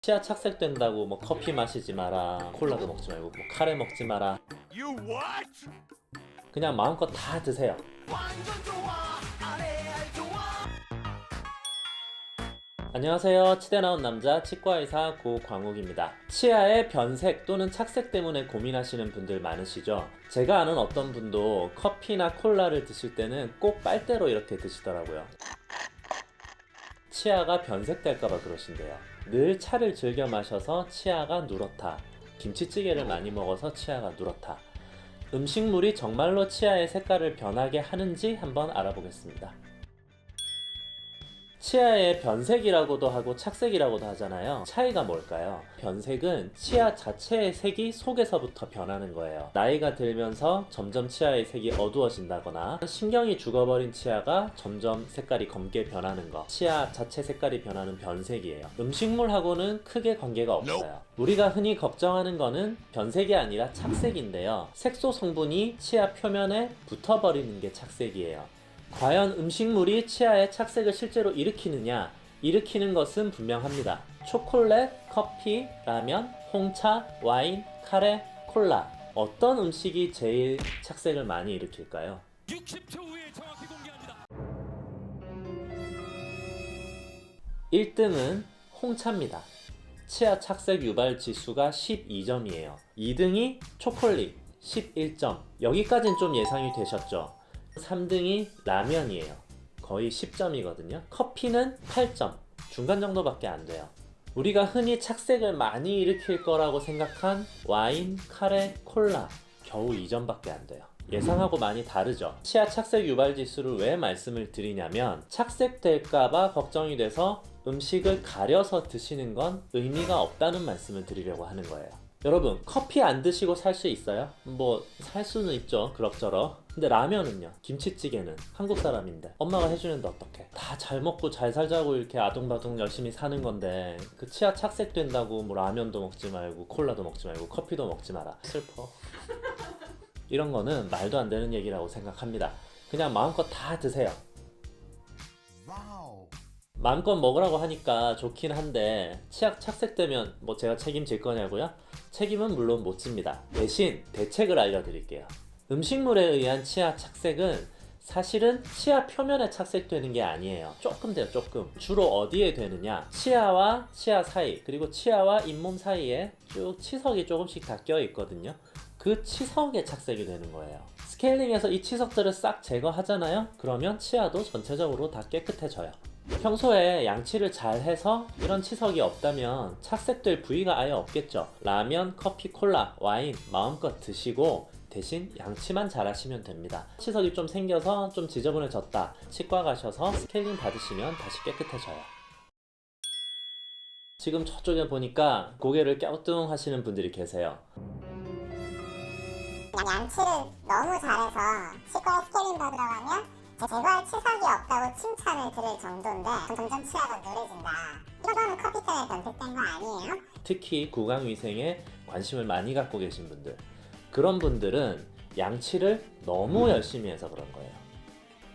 치아 착색된다고 뭐 커피 마시지 마라, 콜라도 먹지 말고 뭐 카레 먹지 마라. You what? 그냥 마음껏 다 드세요. 안녕하세요. 치대 나온 남자 치과의사 고광욱입니다. 치아의 변색 또는 착색 때문에 고민하시는 분들 많으시죠? 제가 아는 어떤 분도 커피나 콜라를 드실 때는 꼭 빨대로 이렇게 드시더라고요. 치아가 변색될까봐 그러신대요. 늘 차를 즐겨 마셔서 치아가 누렇다. 김치찌개를 많이 먹어서 치아가 누렇다. 음식물이 정말로 치아의 색깔을 변하게 하는지 한번 알아보겠습니다. 치아의 변색이라고도 하고 착색이라고도 하잖아요. 차이가 뭘까요? 변색은 치아 자체의 색이 속에서부터 변하는 거예요. 나이가 들면서 점점 치아의 색이 어두워진다거나 신경이 죽어버린 치아가 점점 색깔이 검게 변하는 거, 치아 자체 색깔이 변하는 변색이에요. 음식물하고는 크게 관계가 없어요. 우리가 흔히 걱정하는 거는 변색이 아니라 착색인데요. 색소 성분이 치아 표면에 붙어버리는 게 착색이에요. 과연 음식물이 치아의 착색을 실제로 일으키느냐? 일으키는 것은 분명합니다. 초콜릿, 커피, 라면, 홍차, 와인, 카레, 콜라. 어떤 음식이 제일 착색을 많이 일으킬까요? 60초 후에 정확히 공개합니다. 1등은 홍차입니다. 치아 착색 유발 지수가 12점이에요. 2등이 초콜릿, 11점. 여기까지는 좀 예상이 되셨죠? 3등이 라면이에요. 거의 10점이거든요. 커피는 8점. 중간 정도밖에 안 돼요. 우리가 흔히 착색을 많이 일으킬 거라고 생각한 와인, 카레, 콜라 겨우 2점밖에 안 돼요. 예상하고 많이 다르죠. 치아 착색 유발 지수를 왜 말씀을 드리냐면 착색될까봐 걱정이 돼서 음식을 가려서 드시는 건 의미가 없다는 말씀을 드리려고 하는 거예요. 여러분, 커피 안 드시고 살 수 있어요? 뭐 살 수는 있죠, 그럭저럭. 근데 라면은요? 김치찌개는 한국 사람인데 엄마가 해주는데 어떡해? 다 잘 먹고 잘 살자고 이렇게 아둥바둥 열심히 사는 건데 그 치아 착색된다고 뭐 라면도 먹지 말고 콜라도 먹지 말고 커피도 먹지 마라. 슬퍼. 이런 거는 말도 안 되는 얘기라고 생각합니다. 그냥 마음껏 다 드세요. 마음껏 먹으라고 하니까 좋긴 한데 치아 착색되면 뭐 제가 책임질 거냐고요? 책임은 물론 못 집니다. 대신 대책을 알려드릴게요. 음식물에 의한 치아 착색은 사실은 치아 표면에 착색되는 게 아니에요. 조금 돼요, 조금. 주로 어디에 되느냐? 치아와 치아 사이, 그리고 치아와 잇몸 사이에 쭉 치석이 조금씩 다 껴 있거든요. 그 치석에 착색이 되는 거예요. 스케일링에서 이 치석들을 싹 제거하잖아요? 그러면 치아도 전체적으로 다 깨끗해져요. 평소에 양치를 잘 해서 이런 치석이 없다면 착색될 부위가 아예 없겠죠. 라면, 커피, 콜라, 와인 마음껏 드시고 대신 양치만 잘 하시면 됩니다. 치석이 좀 생겨서 좀 지저분해졌다. 치과 가셔서 스케일링 받으시면 다시 깨끗해져요. 지금 저쪽에 보니까 고개를 갸우뚱 하시는 분들이 계세요. 양치를 너무 잘해서 치과에 스케일링 받으러 가면 제거할 치석이 없다고 칭찬을 들을 정도인데 점점 치아가 누래진다. 이거는 커피 때문에 변색된 거 아니에요? 특히 구강위생에 관심을 많이 갖고 계신 분들, 그런 분들은 양치를 너무 열심히 해서 그런 거예요.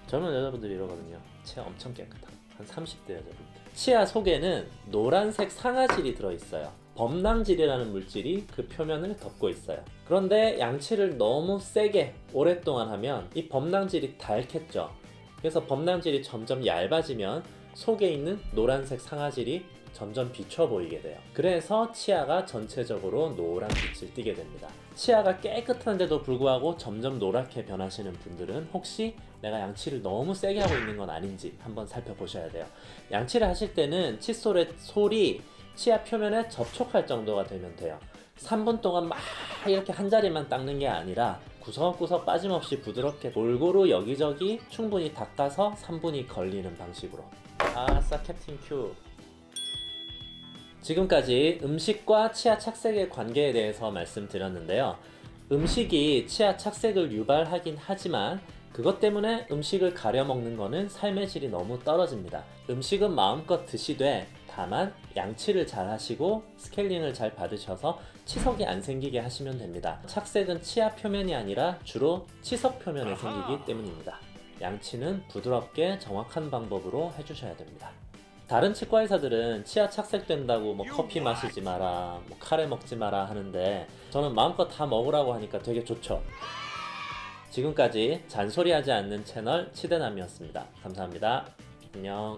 젊은 여자분들이 이러거든요. 치아 엄청 깨끗한 한 30대 여자분들. 치아 속에는 노란색 상아질이 들어있어요. 범랑질이라는 물질이 그 표면을 덮고 있어요. 그런데 양치를 너무 세게 오랫동안 하면 이 범랑질이 닳겠죠. 그래서 범랑질이 점점 얇아지면 속에 있는 노란색 상아질이 점점 비쳐 보이게 돼요. 그래서 치아가 전체적으로 노란 빛을 띠게 됩니다. 치아가 깨끗한데도 불구하고 점점 노랗게 변하시는 분들은 혹시 내가 양치를 너무 세게 하고 있는 건 아닌지 한번 살펴보셔야 돼요. 양치를 하실 때는 칫솔의 솔이 치아 표면에 접촉할 정도가 되면 돼요. 3분 동안 막 이렇게 한 자리만 닦는 게 아니라 구석구석 빠짐없이 부드럽게 골고루 여기저기 충분히 닦아서 3분이 걸리는 방식으로. 아싸 캡틴 큐. 지금까지 음식과 치아 착색의 관계에 대해서 말씀드렸는데요. 음식이 치아 착색을 유발하긴 하지만 그것 때문에 음식을 가려 먹는 거는 삶의 질이 너무 떨어집니다. 음식은 마음껏 드시되 다만 양치를 잘 하시고 스케일링을 잘 받으셔서 치석이 안 생기게 하시면 됩니다. 착색은 치아 표면이 아니라 주로 치석 표면에 생기기 때문입니다. 양치는 부드럽게 정확한 방법으로 해주셔야 됩니다. 다른 치과 의사들은 치아 착색된다고 뭐 커피 마시지 마라, 뭐 카레 먹지 마라 하는데 저는 마음껏 다 먹으라고 하니까 되게 좋죠. 지금까지 잔소리하지 않는 채널 치대남이었습니다. 감사합니다. 안녕.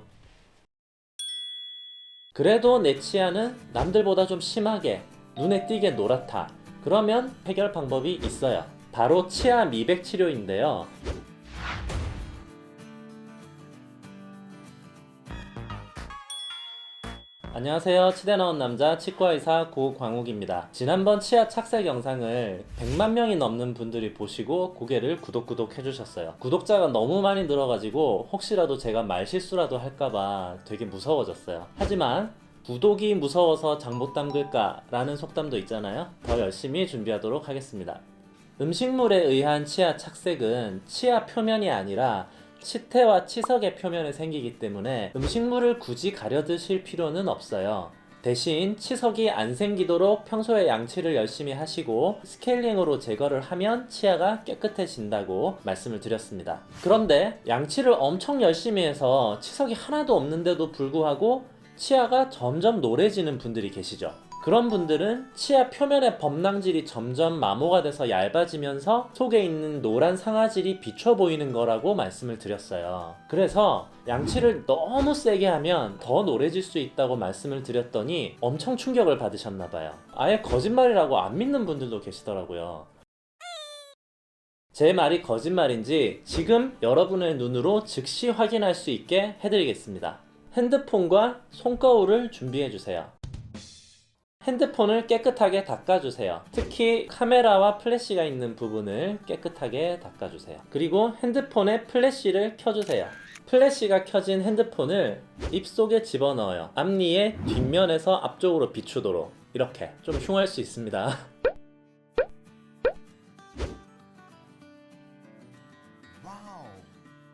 그래도 내 치아는 남들보다 좀 심하게 눈에 띄게 노랗다. 그러면 해결 방법이 있어요. 바로 치아 미백 치료인데요. 안녕하세요. 치대 나온 남자 치과의사 고광욱입니다. 지난번 치아 착색 영상을 100만 명이 넘는 분들이 보시고 고개를 구독 해주셨어요. 구독자가 너무 많이 늘어가지고 혹시라도 제가 말실수라도 할까봐 되게 무서워졌어요. 하지만 구독이 무서워서 장 못 담글까 라는 속담도 있잖아요. 더 열심히 준비하도록 하겠습니다. 음식물에 의한 치아 착색은 치아 표면이 아니라 치태와 치석의 표면에 생기기 때문에 음식물을 굳이 가려 드실 필요는 없어요. 대신 치석이 안 생기도록 평소에 양치를 열심히 하시고 스케일링으로 제거를 하면 치아가 깨끗해진다고 말씀을 드렸습니다. 그런데 양치를 엄청 열심히 해서 치석이 하나도 없는데도 불구하고 치아가 점점 노래지는 분들이 계시죠. 그런 분들은 치아 표면의 범랑질이 점점 마모가 돼서 얇아지면서 속에 있는 노란 상아질이 비쳐 보이는 거라고 말씀을 드렸어요. 그래서 양치를 너무 세게 하면 더 노래질 수 있다고 말씀을 드렸더니 엄청 충격을 받으셨나봐요. 아예 거짓말이라고 안 믿는 분들도 계시더라고요. 제 말이 거짓말인지 지금 여러분의 눈으로 즉시 확인할 수 있게 해드리겠습니다. 핸드폰과 손거울을 준비해주세요. 핸드폰을 깨끗하게 닦아주세요. 특히 카메라와 플래시가 있는 부분을 깨끗하게 닦아주세요. 그리고 핸드폰에 플래시를 켜주세요. 플래시가 켜진 핸드폰을 입속에 집어넣어요. 앞니의 뒷면에서 앞쪽으로 비추도록. 이렇게 좀 흉할 수 있습니다.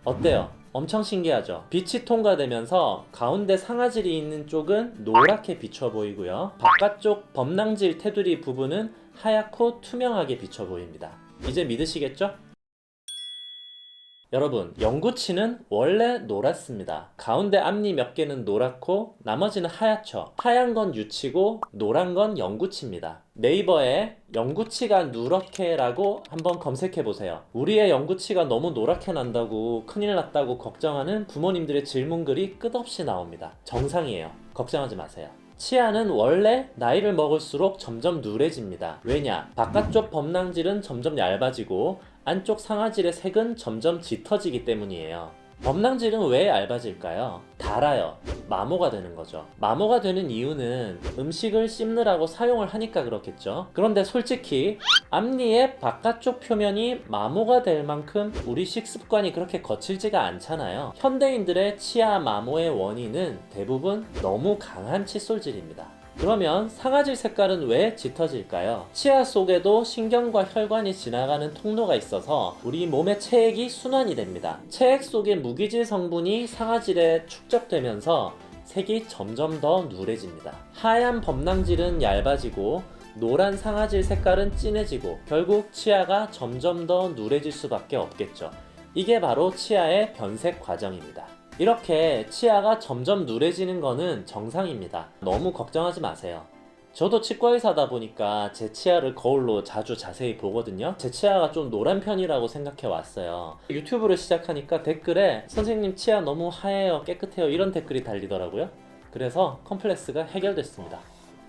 어때요? 엄청 신기하죠? 빛이 통과되면서 가운데 상아질이 있는 쪽은 노랗게 비쳐 보이고요. 바깥쪽 범랑질 테두리 부분은 하얗고 투명하게 비쳐 보입니다. 이제 믿으시겠죠? 여러분, 영구치는 원래 노랗습니다. 가운데 앞니 몇 개는 노랗고 나머지는 하얗죠. 하얀 건 유치고 노란 건 영구치입니다. 네이버에 영구치가 누렇게 라고 한번 검색해 보세요. 우리의 영구치가 너무 노랗게 난다고 큰일 났다고 걱정하는 부모님들의 질문글이 끝없이 나옵니다. 정상이에요. 걱정하지 마세요. 치아는 원래 나이를 먹을수록 점점 누래집니다. 왜냐? 바깥쪽 범랑질은 점점 얇아지고 안쪽 상아질의 색은 점점 짙어지기 때문이에요. 범랑질은 왜 얇아질까요? 달아요. 마모가 되는 거죠. 마모가 되는 이유는 음식을 씹느라고 사용을 하니까 그렇겠죠. 그런데 솔직히 앞니의 바깥쪽 표면이 마모가 될 만큼 우리 식습관이 그렇게 거칠지가 않잖아요. 현대인들의 치아 마모의 원인은 대부분 너무 강한 칫솔질입니다. 그러면 상아질 색깔은 왜 짙어질까요? 치아 속에도 신경과 혈관이 지나가는 통로가 있어서 우리 몸의 체액이 순환이 됩니다. 체액 속의 무기질 성분이 상아질에 축적되면서 색이 점점 더 누래집니다. 하얀 범랑질은 얇아지고 노란 상아질 색깔은 진해지고 결국 치아가 점점 더 누래질 수밖에 없겠죠. 이게 바로 치아의 변색 과정입니다. 이렇게 치아가 점점 누래지는 거는 정상입니다. 너무 걱정하지 마세요. 저도 치과의사다 보니까 제 치아를 거울로 자주 자세히 보거든요. 제 치아가 좀 노란 편이라고 생각해 왔어요. 유튜브를 시작하니까 댓글에 선생님 치아 너무 하얘요, 깨끗해요 이런 댓글이 달리더라고요. 그래서 컴플렉스가 해결됐습니다.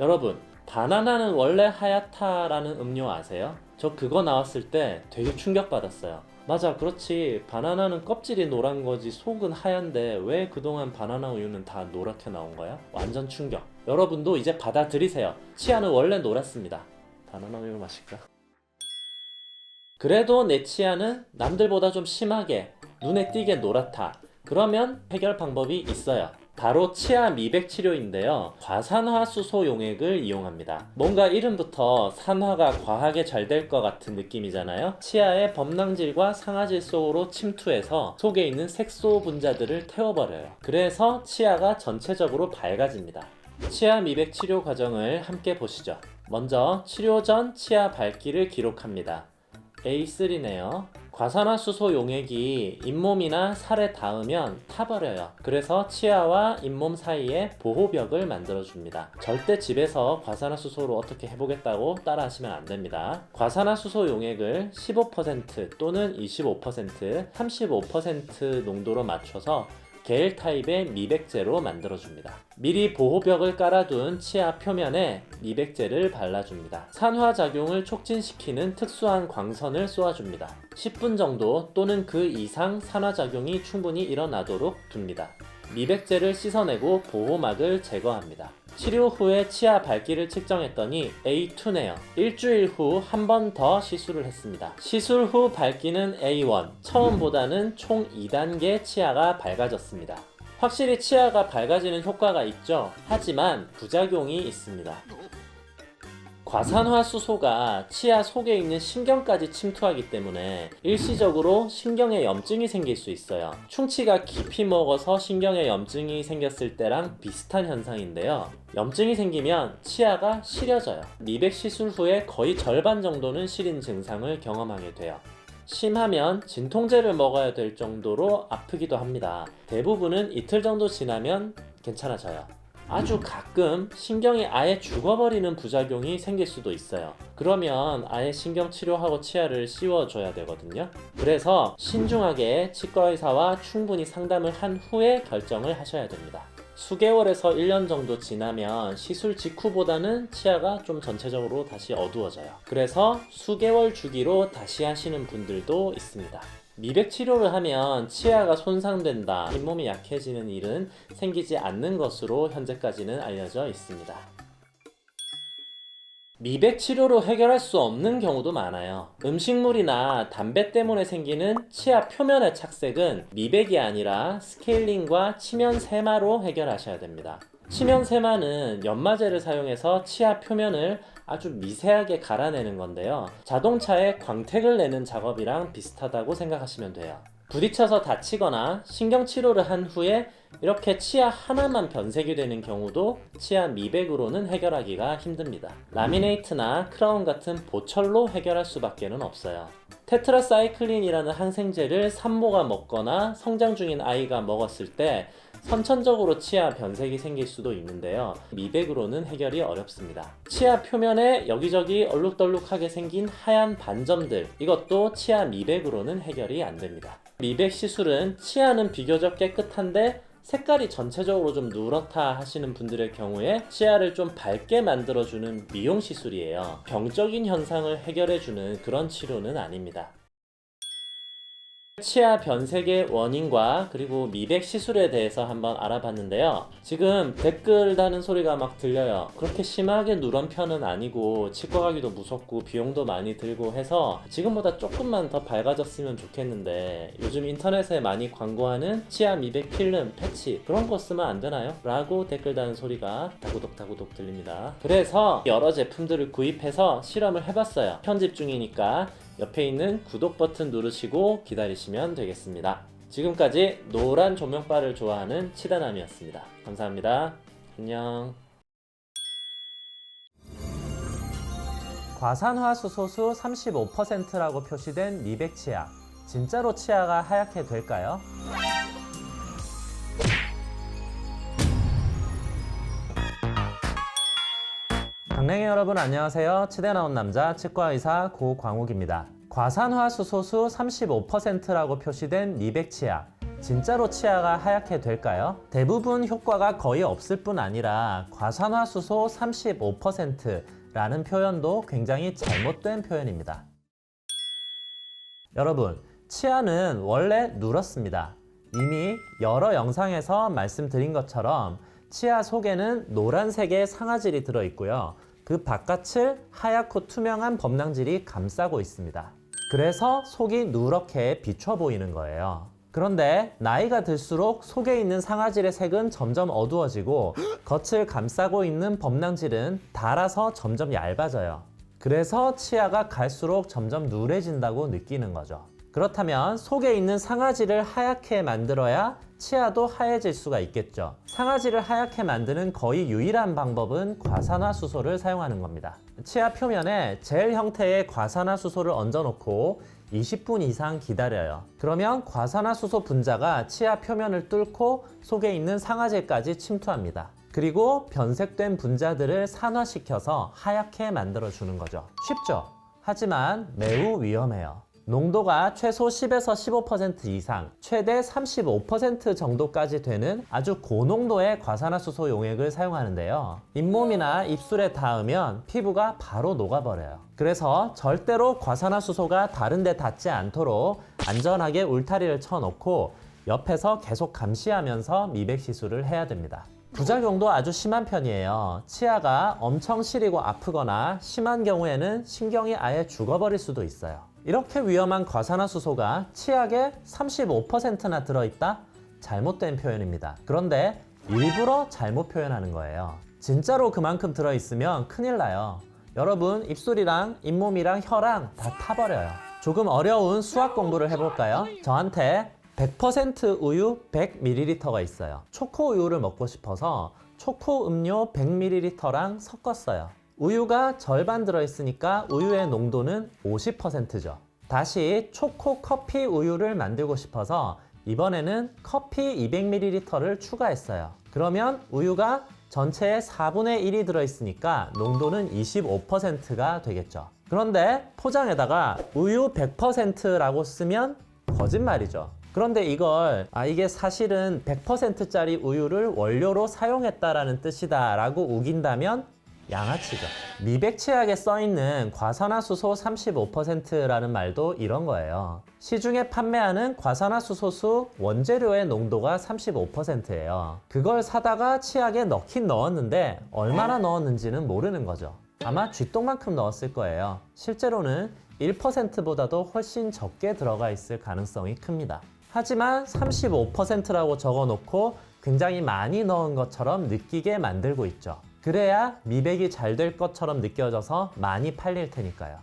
여러분, 바나나는 원래 하얗다라는 음료 아세요? 저 그거 나왔을 때 되게 충격받았어요. 맞아, 그렇지. 바나나는 껍질이 노란 거지 속은 하얀데 왜 그동안 바나나 우유는 다 노랗게 나온 거야? 완전 충격. 여러분도 이제 받아들이세요. 치아는 원래 노랗습니다. 바나나 우유 마실까? 그래도 내 치아는 남들보다 좀 심하게 눈에 띄게 노랗다. 그러면 해결 방법이 있어요. 바로 치아 미백 치료인데요. 과산화수소 용액을 이용합니다. 뭔가 이름부터 산화가 과하게 잘 될 것 같은 느낌이잖아요. 치아의 범랑질과 상아질 속으로 침투해서 속에 있는 색소 분자들을 태워버려요. 그래서 치아가 전체적으로 밝아집니다. 치아 미백 치료 과정을 함께 보시죠. 먼저 치료 전 치아 밝기를 기록합니다. A3네요. 과산화수소 용액이 잇몸이나 살에 닿으면 타버려요. 그래서 치아와 잇몸 사이에 보호벽을 만들어줍니다. 절대 집에서 과산화수소로 어떻게 해보겠다고 따라하시면 안 됩니다. 과산화수소 용액을 15% 또는 25%, 35% 농도로 맞춰서 겔 타입의 미백제로 만들어줍니다. 미리 보호벽을 깔아둔 치아 표면에 미백제를 발라줍니다. 산화작용을 촉진시키는 특수한 광선을 쏘아줍니다. 10분 정도 또는 그 이상 산화작용이 충분히 일어나도록 둡니다. 미백제를 씻어내고 보호막을 제거합니다. 치료 후에 치아 밝기를 측정했더니 A2네요. 일주일 후 한 번 더 시술을 했습니다. 시술 후 밝기는 A1, 처음보다는 총 2단계 치아가 밝아졌습니다. 확실히 치아가 밝아지는 효과가 있죠. 하지만 부작용이 있습니다. 과산화수소가 치아 속에 있는 신경까지 침투하기 때문에 일시적으로 신경에 염증이 생길 수 있어요. 충치가 깊이 먹어서 신경에 염증이 생겼을 때랑 비슷한 현상인데요. 염증이 생기면 치아가 시려져요. 미백 시술 후에 거의 절반 정도는 시린 증상을 경험하게 돼요. 심하면 진통제를 먹어야 될 정도로 아프기도 합니다. 대부분은 이틀 정도 지나면 괜찮아져요. 아주 가끔 신경이 아예 죽어버리는 부작용이 생길 수도 있어요. 그러면 아예 신경 치료하고 치아를 씌워줘야 되거든요. 그래서 신중하게 치과의사와 충분히 상담을 한 후에 결정을 하셔야 됩니다. 수개월에서 1년 정도 지나면 시술 직후보다는 치아가 좀 전체적으로 다시 어두워져요. 그래서 수개월 주기로 다시 하시는 분들도 있습니다. 미백 치료를 하면 치아가 손상된다, 잇몸이 약해지는 일은 생기지 않는 것으로 현재까지는 알려져 있습니다. 미백 치료로 해결할 수 없는 경우도 많아요. 음식물이나 담배 때문에 생기는 치아 표면의 착색은 미백이 아니라 스케일링과 치면 세마로 해결하셔야 됩니다. 치면 세마는 연마제를 사용해서 치아 표면을 아주 미세하게 갈아내는 건데요. 자동차에 광택을 내는 작업이랑 비슷하다고 생각하시면 돼요. 부딪혀서 다치거나 신경치료를 한 후에 이렇게 치아 하나만 변색이 되는 경우도 치아 미백으로는 해결하기가 힘듭니다. 라미네이트나 크라운 같은 보철로 해결할 수밖에 없어요. 테트라사이클린이라는 항생제를 산모가 먹거나 성장 중인 아이가 먹었을 때 선천적으로 치아 변색이 생길 수도 있는데요. 미백으로는 해결이 어렵습니다. 치아 표면에 여기저기 얼룩덜룩하게 생긴 하얀 반점들, 이것도 치아 미백으로는 해결이 안 됩니다. 미백 시술은 치아는 비교적 깨끗한데 색깔이 전체적으로 좀 누렇다 하시는 분들의 경우에 치아를 좀 밝게 만들어주는 미용 시술이에요. 병적인 현상을 해결해주는 그런 치료는 아닙니다. 치아 변색의 원인과 그리고 미백 시술에 대해서 한번 알아봤는데요. 지금 댓글 다는 소리가 막 들려요. 그렇게 심하게 누런 편은 아니고 치과 가기도 무섭고 비용도 많이 들고 해서 지금보다 조금만 더 밝아졌으면 좋겠는데 요즘 인터넷에 많이 광고하는 치아 미백 필름, 패치 그런 거 쓰면 안 되나요? 라고 댓글 다는 소리가 다구독 들립니다. 그래서 여러 제품들을 구입해서 실험을 해봤어요. 편집 중이니까 옆에 있는 구독 버튼 누르시고 기다리시면 되겠습니다. 지금까지 노란 조명바를 좋아하는 치다남이었습니다. 감사합니다. 안녕. 과산화수소수 35%라고 표시된 미백 치아. 진짜로 치아가 하얗게 될까요? 강냉이 여러분 안녕하세요. 치대 나온 남자 치과의사 고광욱입니다. 과산화수소수 35%라고 표시된 미백 치아. 진짜로 치아가 하얗게 될까요? 대부분 효과가 거의 없을 뿐 아니라 과산화수소 35%라는 표현도 굉장히 잘못된 표현입니다. 여러분, 치아는 원래 누렇습니다. 이미 여러 영상에서 말씀드린 것처럼 치아 속에는 노란색의 상아질이 들어있고요. 그 바깥을 하얗고 투명한 범랑질이 감싸고 있습니다. 그래서 속이 누렇게 비춰 보이는 거예요. 그런데 나이가 들수록 속에 있는 상아질의 색은 점점 어두워지고 겉을 감싸고 있는 범랑질은 닳아서 점점 얇아져요. 그래서 치아가 갈수록 점점 누래진다고 느끼는 거죠. 그렇다면 속에 있는 상아질을 하얗게 만들어야 치아도 하얘질 수가 있겠죠. 상아질을 하얗게 만드는 거의 유일한 방법은 과산화수소를 사용하는 겁니다. 치아 표면에 젤 형태의 과산화수소를 얹어놓고 20분 이상 기다려요. 그러면 과산화수소 분자가 치아 표면을 뚫고 속에 있는 상아질까지 침투합니다. 그리고 변색된 분자들을 산화시켜서 하얗게 만들어주는 거죠. 쉽죠? 하지만 매우 위험해요. 농도가 최소 10에서 15% 이상, 최대 35% 정도까지 되는 아주 고농도의 과산화수소 용액을 사용하는데요. 잇몸이나 입술에 닿으면 피부가 바로 녹아버려요. 그래서 절대로 과산화수소가 다른 데 닿지 않도록 안전하게 울타리를 쳐놓고 옆에서 계속 감시하면서 미백 시술을 해야 됩니다. 부작용도 아주 심한 편이에요. 치아가 엄청 시리고 아프거나 심한 경우에는 신경이 아예 죽어버릴 수도 있어요. 이렇게 위험한 과산화수소가 치약에 35%나 들어있다? 잘못된 표현입니다. 그런데 일부러 잘못 표현하는 거예요. 진짜로 그만큼 들어있으면 큰일 나요. 여러분, 입술이랑 잇몸이랑 혀랑 다 타버려요. 조금 어려운 수학 공부를 해볼까요? 저한테 100% 우유 100ml가 있어요. 초코 우유를 먹고 싶어서 초코 음료 100ml랑 섞었어요. 우유가 절반 들어있으니까 우유의 농도는 50%죠. 다시 초코 커피 우유를 만들고 싶어서 이번에는 커피 200ml를 추가했어요. 그러면 우유가 전체의 4분의 1이 들어있으니까 농도는 25%가 되겠죠. 그런데 포장에다가 우유 100%라고 쓰면 거짓말이죠. 그런데 이게 사실은 100%짜리 우유를 원료로 사용했다라는 뜻이다 라고 우긴다면 양아치죠. 미백 치약에 써있는 과산화수소 35%라는 말도 이런 거예요. 시중에 판매하는 과산화수소수 원재료의 농도가 35%예요. 그걸 사다가 치약에 넣긴 넣었는데 얼마나 넣었는지는 모르는 거죠. 아마 쥐똥만큼 넣었을 거예요. 실제로는 1%보다도 훨씬 적게 들어가 있을 가능성이 큽니다. 하지만 35%라고 적어놓고 굉장히 많이 넣은 것처럼 느끼게 만들고 있죠. 그래야 미백이 잘 될 것처럼 느껴져서 많이 팔릴 테니까요.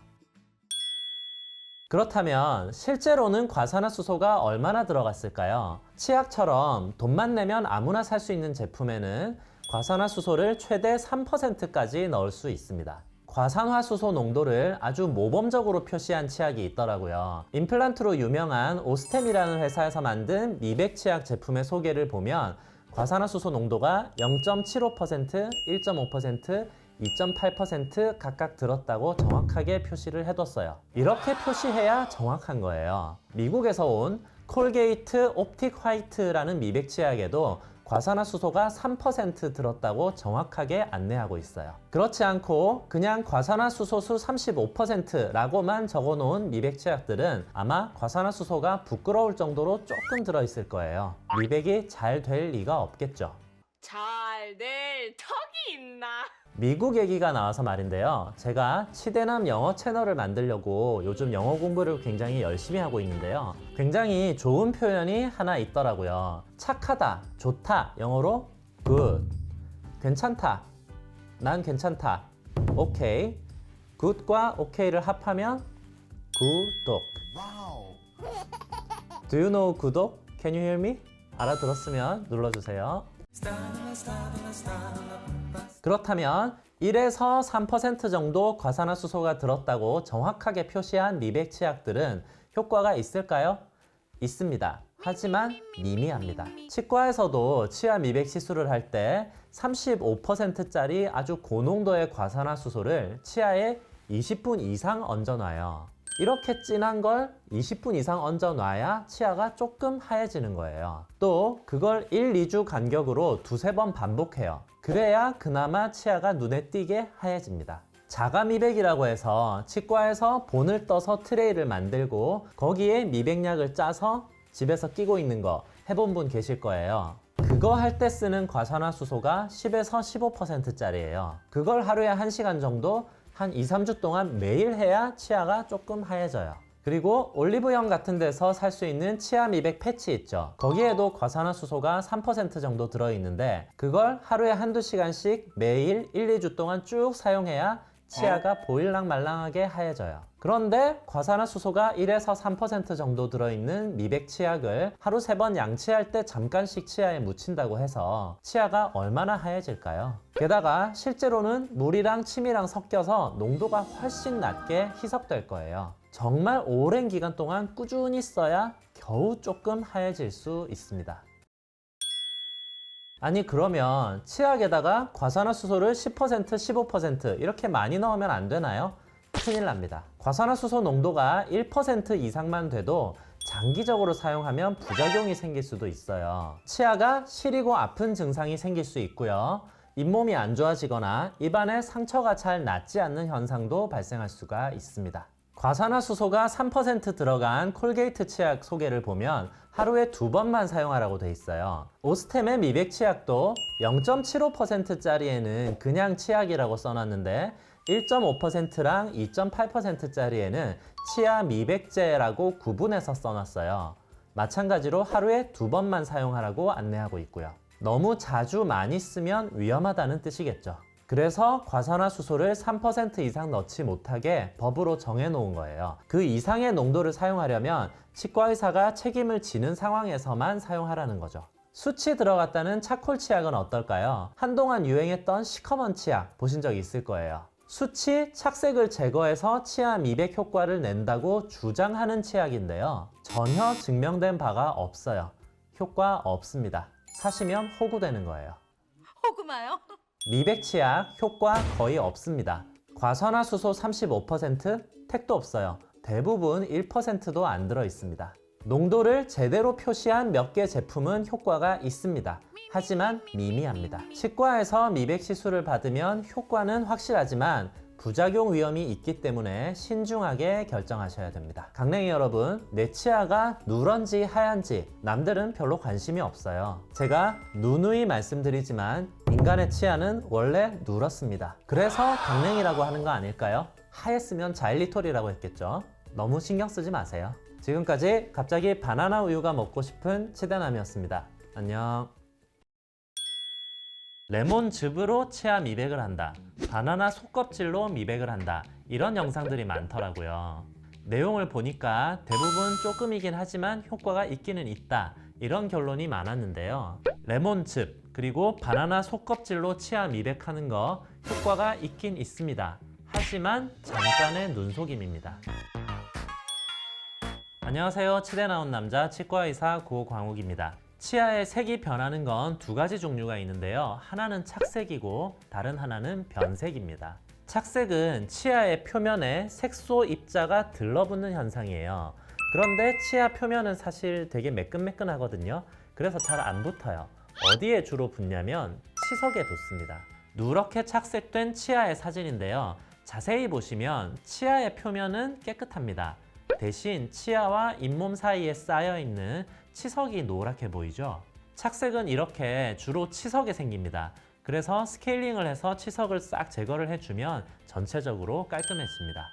그렇다면 실제로는 과산화수소가 얼마나 들어갔을까요? 치약처럼 돈만 내면 아무나 살 수 있는 제품에는 과산화수소를 최대 3%까지 넣을 수 있습니다. 과산화수소 농도를 아주 모범적으로 표시한 치약이 있더라고요. 임플란트로 유명한 오스템이라는 회사에서 만든 미백 치약 제품의 소개를 보면 과산화수소 농도가 0.75%, 1.5%, 2.8% 각각 들었다고 정확하게 표시를 해뒀어요. 이렇게 표시해야 정확한 거예요. 미국에서 온 콜게이트 옵틱 화이트라는 미백 치약에도 과산화수소가 3% 들었다고 정확하게 안내하고 있어요. 그렇지 않고 그냥 과산화수소수 35%라고만 적어놓은 미백 치약들은 아마 과산화수소가 부끄러울 정도로 조금 들어있을 거예요. 미백이 잘 될 리가 없겠죠. 잘 될 턱이 있나? 미국 얘기가 나와서 말인데요. 제가 치대남 영어 채널을 만들려고 요즘 영어 공부를 굉장히 열심히 하고 있는데요. 굉장히 좋은 표현이 하나 있더라고요. 착하다, 좋다, 영어로 good, 괜찮다, 난 괜찮다, 오케이, good과 okay를 합하면 구독. Do you know 구독? Can you hear me? 알아들었으면 눌러주세요. 그렇다면 1에서 3% 정도 과산화수소가 들었다고 정확하게 표시한 미백 치약들은 효과가 있을까요? 있습니다. 하지만 미미합니다. 치과에서도 치아 미백 시술을 할 때 35%짜리 아주 고농도의 과산화수소를 치아에 20분 이상 얹어놔요. 이렇게 진한 걸 20분 이상 얹어놔야 치아가 조금 하얘지는 거예요. 또 그걸 1, 2주 간격으로 두세 번 반복해요. 그래야 그나마 치아가 눈에 띄게 하얘집니다. 자가 미백이라고 해서 치과에서 본을 떠서 트레이를 만들고 거기에 미백약을 짜서 집에서 끼고 있는 거 해본 분 계실 거예요. 그거 할 때 쓰는 과산화수소가 10에서 15%짜리예요. 그걸 하루에 1시간 정도 한 2, 3주 동안 매일 해야 치아가 조금 하얘져요. 그리고 올리브영 같은 데서 살 수 있는 치아 미백 패치 있죠. 거기에도 과산화수소가 3% 정도 들어있는데 그걸 하루에 한두 시간씩 매일 1, 2주 동안 쭉 사용해야 치아가 보일랑 말랑하게 하얘져요. 그런데 과산화수소가 1에서 3% 정도 들어있는 미백 치약을 하루 3번 양치할 때 잠깐씩 치아에 묻힌다고 해서 치아가 얼마나 하얘질까요? 게다가 실제로는 물이랑 침이랑 섞여서 농도가 훨씬 낮게 희석될 거예요. 정말 오랜 기간 동안 꾸준히 써야 겨우 조금 하얘질 수 있습니다. 아니 그러면 치약에다가 과산화수소를 10%, 15% 이렇게 많이 넣으면 안 되나요? 큰일 납니다. 과산화수소 농도가 1% 이상만 돼도 장기적으로 사용하면 부작용이 생길 수도 있어요. 치아가 시리고 아픈 증상이 생길 수 있고요. 잇몸이 안 좋아지거나 입안에 상처가 잘 낫지 않는 현상도 발생할 수가 있습니다. 과산화수소가 3% 들어간 콜게이트 치약 소개를 보면 하루에 2번만 사용하라고 돼 있어요. 오스템의 미백 치약도 0.75%짜리에는 그냥 치약이라고 써놨는데 1.5%랑 2.8%짜리에는 치아 미백제라고 구분해서 써놨어요. 마찬가지로 하루에 2번만 사용하라고 안내하고 있고요. 너무 자주 많이 쓰면 위험하다는 뜻이겠죠. 그래서 과산화수소를 3% 이상 넣지 못하게 법으로 정해놓은 거예요. 그 이상의 농도를 사용하려면 치과의사가 책임을 지는 상황에서만 사용하라는 거죠. 수치 들어갔다는 차콜 치약은 어떨까요? 한동안 유행했던 시커먼 치약 보신 적 있을 거예요. 수치, 착색을 제거해서 치아 미백 효과를 낸다고 주장하는 치약인데요. 전혀 증명된 바가 없어요. 효과 없습니다. 사시면 호구되는 거예요. 호구마요? 미백 치약 효과 거의 없습니다. 과산화수소 35%? 택도 없어요. 대부분 1%도 안 들어 있습니다. 농도를 제대로 표시한 몇 개 제품은 효과가 있습니다. 하지만 미미합니다. 치과에서 미백 시술을 받으면 효과는 확실하지만 부작용 위험이 있기 때문에 신중하게 결정하셔야 됩니다. 강냉이 여러분, 내 치아가 누런지 하얀지 남들은 별로 관심이 없어요. 제가 누누이 말씀드리지만 인간의 치아는 원래 누렇습니다. 그래서 강냉이라고 하는 거 아닐까요? 하였으면 자일리톨이라고 했겠죠. 너무 신경 쓰지 마세요. 지금까지 갑자기 바나나 우유가 먹고 싶은 치대남이었습니다. 안녕. 레몬즙으로 치아 미백을 한다. 바나나 속껍질로 미백을 한다. 이런 영상들이 많더라고요. 내용을 보니까 대부분 조금이긴 하지만 효과가 있기는 있다. 이런 결론이 많았는데요. 레몬즙 그리고 바나나 속껍질로 치아 미백하는 거 효과가 있긴 있습니다. 하지만 잠깐의 눈속임입니다. 안녕하세요. 치대 나온 남자 치과의사 고광욱입니다. 치아의 색이 변하는 건 두 가지 종류가 있는데요. 하나는 착색이고 다른 하나는 변색입니다. 착색은 치아의 표면에 색소 입자가 들러붙는 현상이에요. 그런데 치아 표면은 사실 되게 매끈매끈하거든요. 그래서 잘 안 붙어요. 어디에 주로 붙냐면 치석에 붙습니다. 누렇게 착색된 치아의 사진인데요. 자세히 보시면 치아의 표면은 깨끗합니다. 대신 치아와 잇몸 사이에 쌓여있는 치석이 노랗게 보이죠? 착색은 이렇게 주로 치석에 생깁니다. 그래서 스케일링을 해서 치석을 싹 제거를 해주면 전체적으로 깔끔해집니다.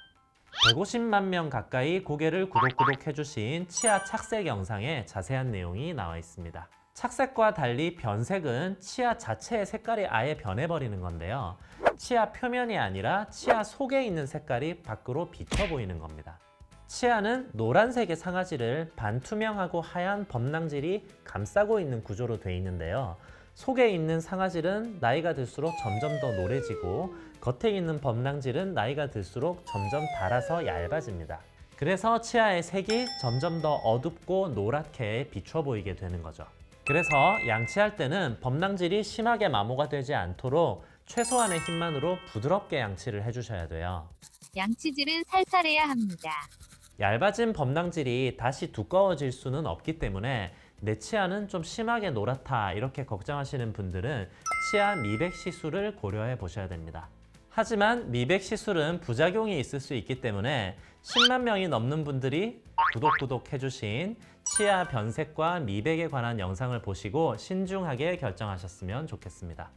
150만 명 가까이 고개를 구독 해주신 치아 착색 영상에 자세한 내용이 나와 있습니다. 착색과 달리 변색은 치아 자체의 색깔이 아예 변해버리는 건데요. 치아 표면이 아니라 치아 속에 있는 색깔이 밖으로 비쳐 보이는 겁니다. 치아는 노란색의 상아지를 반투명하고 하얀 범낭질이 감싸고 있는 구조로 되어 있는데요. 속에 있는 상아질은 나이가 들수록 점점 더 노래지고 겉에 있는 범낭질은 나이가 들수록 점점 닳아서 얇아집니다. 그래서 치아의 색이 점점 더 어둡고 노랗게 비춰 보이게 되는 거죠. 그래서 양치할 때는 범낭질이 심하게 마모가 되지 않도록 최소한의 힘만으로 부드럽게 양치를 해주셔야 돼요. 양치질은 살살해야 합니다. 얇아진 범낭질이 다시 두꺼워질 수는 없기 때문에 내 치아는 좀 심하게 노랗다 이렇게 걱정하시는 분들은 치아 미백 시술을 고려해 보셔야 됩니다. 하지만 미백 시술은 부작용이 있을 수 있기 때문에 10만 명이 넘는 분들이 구독 해주신 치아 변색과 미백에 관한 영상을 보시고 신중하게 결정하셨으면 좋겠습니다.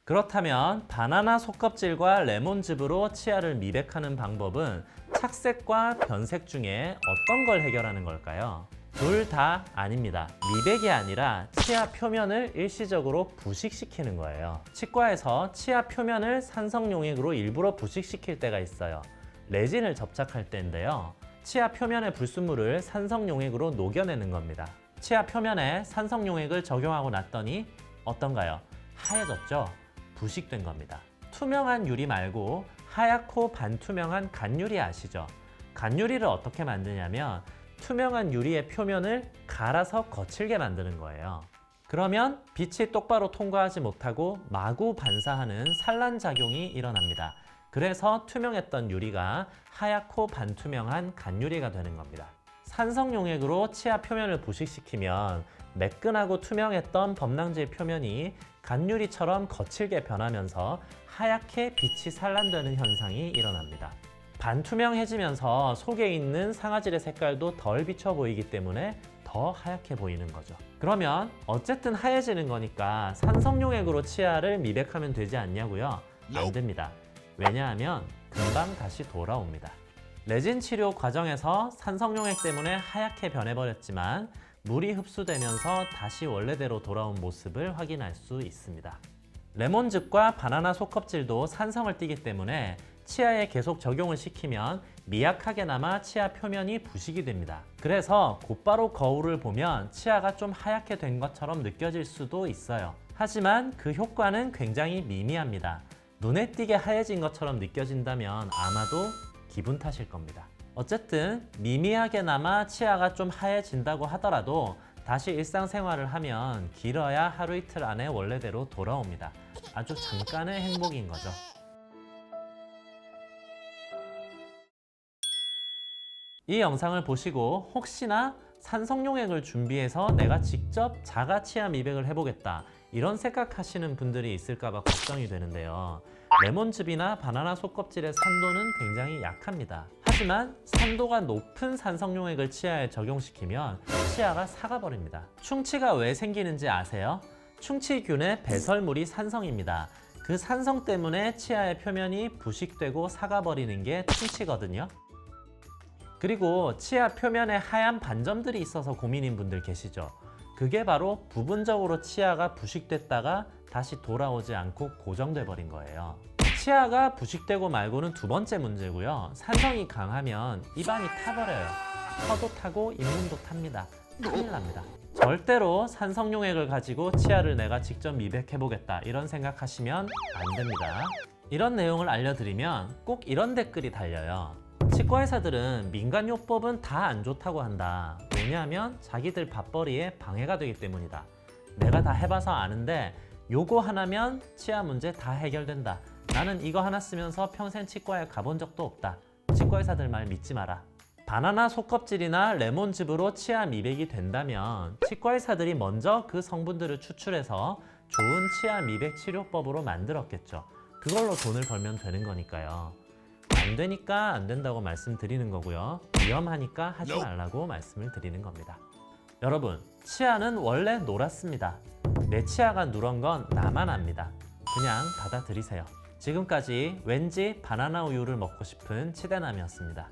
그렇다면 바나나 속껍질과 레몬즙으로 치아를 미백하는 방법은 착색과 변색 중에 어떤 걸 해결하는 걸까요? 둘 다 아닙니다. 미백이 아니라 치아 표면을 일시적으로 부식시키는 거예요. 치과에서 치아 표면을 산성용액으로 일부러 부식시킬 때가 있어요. 레진을 접착할 때인데요. 치아 표면의 불순물을 산성용액으로 녹여내는 겁니다. 치아 표면에 산성용액을 적용하고 났더니 어떤가요? 하얘졌죠? 부식된 겁니다. 투명한 유리 말고 하얗고 반투명한 간유리 아시죠? 간유리를 어떻게 만드냐면 투명한 유리의 표면을 갈아서 거칠게 만드는 거예요. 그러면 빛이 똑바로 통과하지 못하고 마구 반사하는 산란작용이 일어납니다. 그래서 투명했던 유리가 하얗고 반투명한 간유리가 되는 겁니다. 산성용액으로 치아 표면을 부식시키면 매끈하고 투명했던 범랑질 표면이 간유리처럼 거칠게 변하면서 하얗게 빛이 산란되는 현상이 일어납니다. 반투명해지면서 속에 있는 상아질의 색깔도 덜 비쳐 보이기 때문에 더 하얗게 보이는 거죠. 그러면 어쨌든 하얘지는 거니까 산성용액으로 치아를 미백하면 되지 않냐고요? 안 됩니다. 왜냐하면 금방 다시 돌아옵니다. 레진 치료 과정에서 산성용액 때문에 하얗게 변해버렸지만 물이 흡수되면서 다시 원래대로 돌아온 모습을 확인할 수 있습니다. 레몬즙과 바나나 속껍질도 산성을 띠기 때문에 치아에 계속 적용을 시키면 미약하게나마 치아 표면이 부식이 됩니다. 그래서 곧바로 거울을 보면 치아가 좀 하얗게 된 것처럼 느껴질 수도 있어요. 하지만 그 효과는 굉장히 미미합니다. 눈에 띄게 하얘진 것처럼 느껴진다면 아마도 기분 탓일 겁니다. 어쨌든 미미하게나마 치아가 좀 하얘진다고 하더라도 다시 일상생활을 하면 길어야 하루 이틀 안에 원래대로 돌아옵니다. 아주 잠깐의 행복인 거죠. 이 영상을 보시고 혹시나 산성용액을 준비해서 내가 직접 자가 치아 미백을 해보겠다 이런 생각하시는 분들이 있을까봐 걱정이 되는데요. 레몬즙이나 바나나 속껍질의 산도는 굉장히 약합니다. 하지만 산도가 높은 산성용액을 치아에 적용시키면 치아가 삭아버립니다. 충치가 왜 생기는지 아세요? 충치균의 배설물이 산성입니다. 그 산성 때문에 치아의 표면이 부식되고 삭아버리는 게 충치거든요. 그리고 치아 표면에 하얀 반점들이 있어서 고민인 분들 계시죠? 그게 바로 부분적으로 치아가 부식됐다가 다시 돌아오지 않고 고정돼 버린 거예요. 치아가 부식되고 말고는 두 번째 문제고요. 산성이 강하면 입안이 타버려요. 혀도 타고 잇몸도 탑니다. 큰일 납니다. 절대로 산성용액을 가지고 치아를 내가 직접 미백해보겠다 이런 생각하시면 안 됩니다. 이런 내용을 알려드리면 꼭 이런 댓글이 달려요. 치과의사들은 민간요법은 다 안 좋다고 한다. 왜냐하면 자기들 밥벌이에 방해가 되기 때문이다. 내가 다 해봐서 아는데 요거 하나면 치아 문제 다 해결된다. 나는 이거 하나 쓰면서 평생 치과에 가본 적도 없다. 치과의사들 말 믿지 마라. 바나나 속껍질이나 레몬즙으로 치아 미백이 된다면 치과의사들이 먼저 그 성분들을 추출해서 좋은 치아 미백 치료법으로 만들었겠죠. 그걸로 돈을 벌면 되는 거니까요. 안 되니까 안 된다고 말씀드리는 거고요. 위험하니까 하지 말라고 말씀을 드리는 겁니다. 여러분, 치아는 원래 노랗습니다. 내 치아가 누런 건 나만 압니다. 그냥 받아들이세요. 지금까지 왠지 바나나 우유를 먹고 싶은 치대남이었습니다.